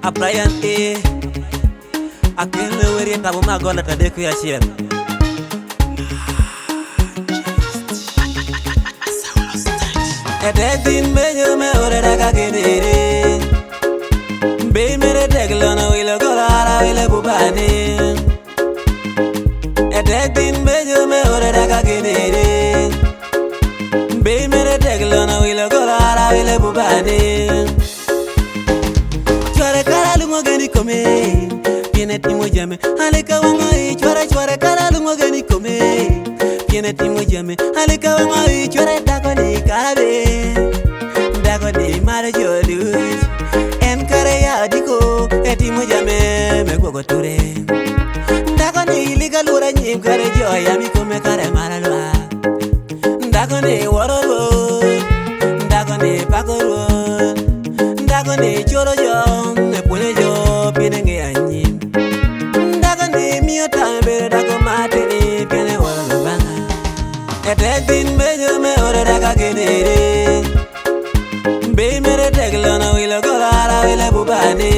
a Brian A. A kele weri tabu magola ta Dako ya shien. Edin mejo me ore daga Agenere. Be mere teglona wile golara wile bubani. Edin mejo me ore daga Agenere. Be mere teglona wile golara wile bubani. Chware kara lungo geni kome. Piene timo jame alika wangai chware kara lungo geni kome. Piene timo jame alika wangai chware Dako ni karabe. Dako ni mara jolus. En kare ya diko etimo jame me gogo ture. Dako ni liga lura nyim kare joya mi kome kare mara lwa. Dako ni warolo. Dako ni pakoro. Dako ni choro jo ne pune jo piene nge anyim. Dako ni mio tambe Dako matini piene warolo banga. Edin mejo me ore daga Agenere. Be mere teglona wile golara wile bubani.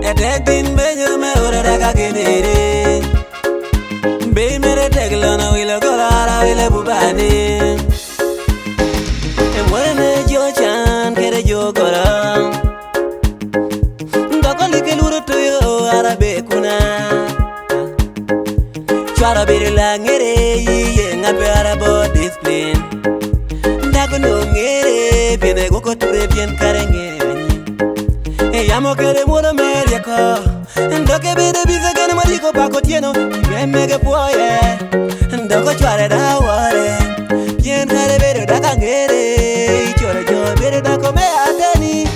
Edin mejo me ore daga Agenere. Be mere teglona wile golara wile bubani. Mwene jo chan kere jo gora. Dako like luro tuyo arabe kuna. Chwara biri la ngere ye ngape arabo discipline. Dako no ngere piene goko ture pien kare ngere. Yamo kere muro meriako. Ndoke bide bize gane mariko pako tieno. Mege poye. Dako chware da ware. Pien kare bide daka ngere. Chore jo bide dako me ateni.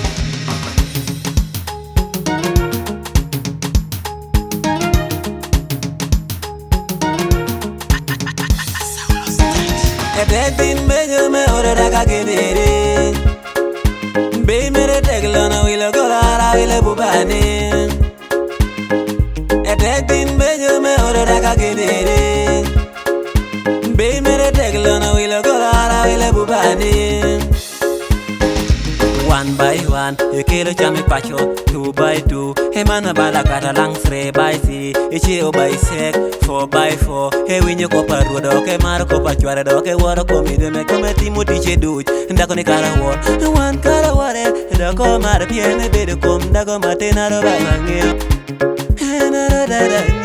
Edin mejo me ore daga Agenere. Be mere teglona wile golara wile bubani. Edin mejo me ore daga Agenere. Be mere teglona wile golara wile bubani. One by one, you kill a chami pacho. 2 by 2, Hemana balakata lang 3 by 3, Ichio by 6, 4 by 4. He win your copper road, okay, Marco Pachuara, okay, water comedy, make a Timothy do it, and Dako Cara war. And one cara water, Dako Marapian, a bit of come, Dako Martina, and